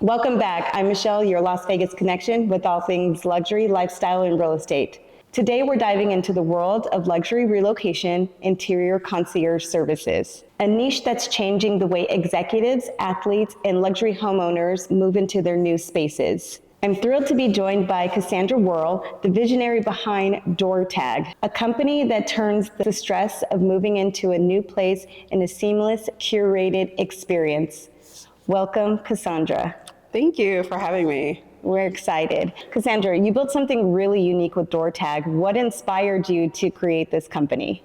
Welcome back. I'm Michelle, your Las Vegas connection with all things luxury, lifestyle, and real estate. Today, we're diving into the world of luxury relocation interior concierge services, a niche that's changing the way executives, athletes, and luxury homeowners move into their new spaces. I'm thrilled to be joined by Cassandra Worrell, the visionary behind DoorTAG, a company that turns the stress of moving into a new place in a seamless, curated experience. Welcome, Cassandra. Thank you for having me. We're excited. Cassandra, you built something really unique with DoorTAG. What inspired you to create this company?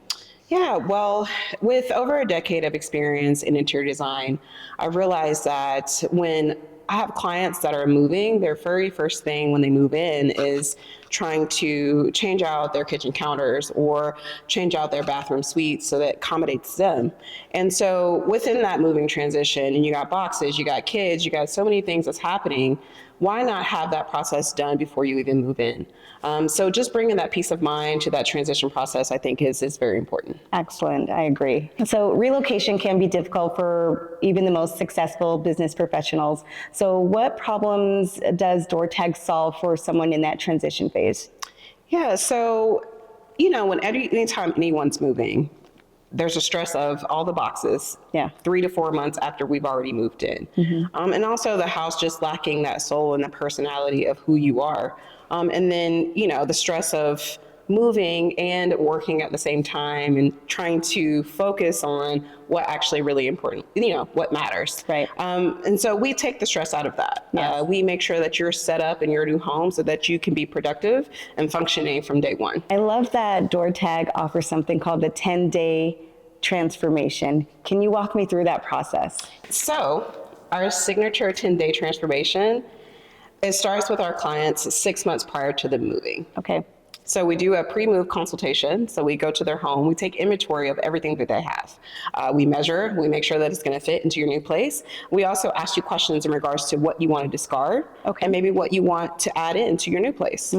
Yeah, well, with over a decade of experience in interior design, I realized that when I have clients that are moving, their very first thing when they move in is trying to change out their kitchen counters or change out their bathroom suites so that accommodates them. And so within that moving transition, and you got boxes, you got kids, you got so many things that's happening, why not have that process done before you even move in? So just bringing that peace of mind to that transition process, I think is very important. Excellent, I agree. So relocation can be difficult for even the most successful business professionals. So what problems does DoorTAG solve for someone in that transition phase? Yeah, so, anytime anyone's moving, there's a stress of all the boxes 3 to 4 months after we've already moved in. And also the house just lacking that soul and the personality of who you are. And then, the stress of moving and working at the same time and trying to focus on what actually really important, what matters. Right. And so we take the stress out of that. Yes. We make sure that you're set up in your new home so that you can be productive and functioning from day one. I love that DoorTAG offers something called the 10-day transformation. Can you walk me through that process? So our signature 10-day transformation, it starts with our clients 6 months prior to them moving. Okay. So we do a pre-move consultation. So we go to their home, we take inventory of everything that they have. We measure, we make sure that it's going to fit into your new place. We also ask you questions in regards to what you want to discard and maybe what you want to add into your new place.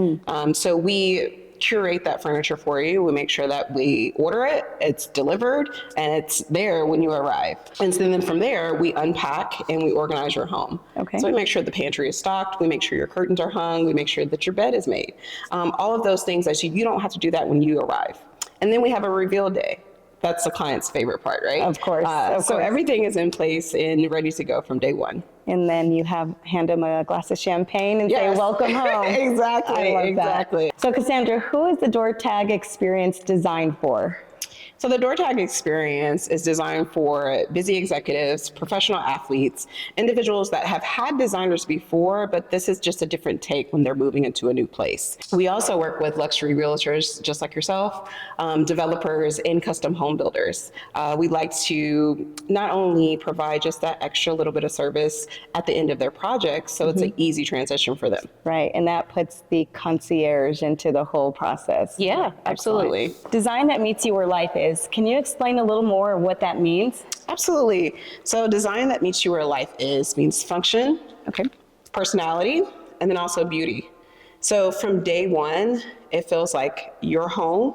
So we curate that furniture for you. We make sure that we order it, it's delivered, and it's there when you arrive. And so then from there, we unpack and we organize your home. Okay. So we make sure the pantry is stocked, we make sure your curtains are hung, we make sure that your bed is made. All of those things, actually, you don't have to do that when you arrive. And then we have a reveal day. That's the client's favorite part, right? Of course. So everything is in place and ready to go from day one. And then you hand them a glass of champagne and say, welcome home. Exactly. I love that. So Cassandra, who is the DoorTAG experience designed for? So the DoorTAG experience is designed for busy executives, professional athletes, individuals that have had designers before, but this is just a different take when they're moving into a new place. We also work with luxury realtors, just like yourself, developers, and custom home builders. We like to not only provide just that extra little bit of service at the end of their project, so it's an easy transition for them. Right, and that puts the concierge into the whole process. Yeah, absolutely. Design that meets you where life is. Can you explain a little more of what that means? Absolutely. So design that meets you where life is means function, personality, and then also beauty. So from day one, it feels like your home,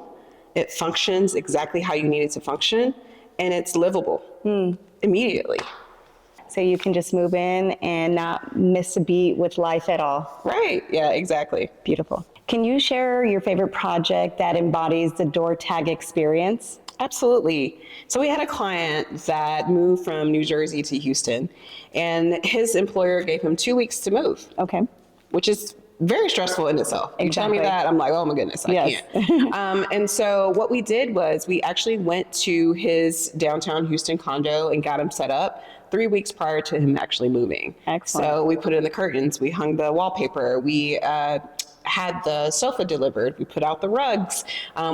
it functions exactly how you need it to function, and it's livable immediately. So you can just move in and not miss a beat with life at all. Right, yeah, exactly. Beautiful. Can you share your favorite project that embodies the DoorTAG experience? Absolutely. So we had a client that moved from New Jersey to Houston, and his employer gave him 2 weeks to move. Okay. Which is very stressful in itself. You tell me that, I'm like, oh my goodness, I can't. And so what we did was we actually went to his downtown Houston condo and got him set up 3 weeks prior to him actually moving. Excellent. So we put in the curtains, we hung the wallpaper, we had the sofa delivered, we put out the rugs,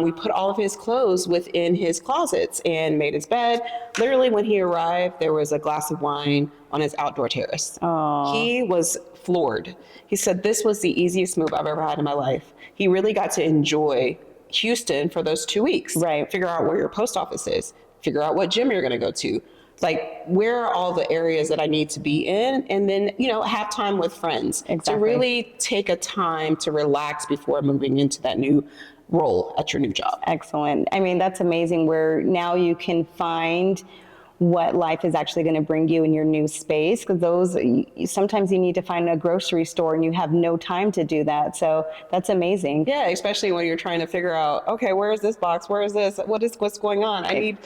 we put all of his clothes within his closets and made his bed. Literally when he arrived, there was a glass of wine on his outdoor terrace. Aww. He was floored. He said, this was the easiest move I've ever had in my life. He really got to enjoy Houston for those 2 weeks. Right. Figure out where your post office is, figure out what gym you're gonna go to, like where are all the areas that I need to be in, and then have time with friends. Exactly. To really take a time to relax before moving into that new role at your new job. Excellent. I mean, that's amazing where now you can find what life is actually going to bring you in your new space. Because sometimes you need to find a grocery store and you have no time to do that. So that's amazing. Yeah, especially when you're trying to figure out, okay, where is this box? Where is this? What's going on? I need,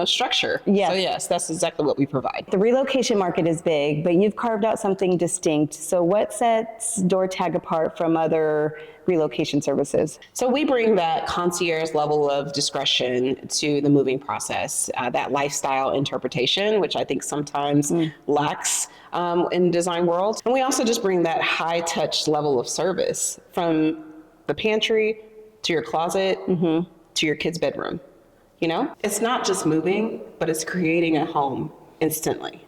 structure. Yes. So yes, that's exactly what we provide. The relocation market is big, but you've carved out something distinct. So what sets DoorTAG apart from other relocation services? So we bring that concierge level of discretion to the moving process, that lifestyle interpretation, which I think sometimes lacks in design world. And we also just bring that high touch level of service from the pantry to your closet to your kid's bedroom. It's not just moving, but it's creating a home instantly.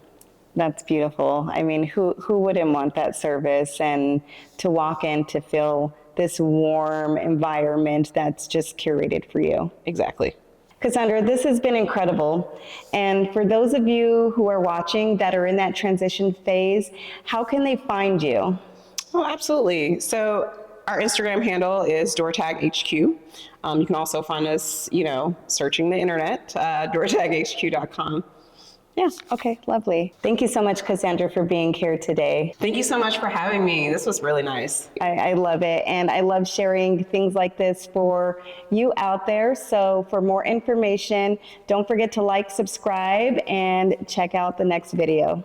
That's beautiful. I mean, who wouldn't want that service, and to walk in to feel this warm environment that's just curated for you? Exactly. Cassandra, this has been incredible. And for those of you who are watching that are in that transition phase, how can they find you? Oh, absolutely. So our Instagram handle is DoorTAG HQ. You can also find us, searching the internet, doortaghq.com. Yeah, okay, lovely. Thank you so much, Cassandra, for being here today. Thank you so much for having me. This was really nice. I love it, and I love sharing things like this for you out there. So for more information, don't forget to like, subscribe, and check out the next video.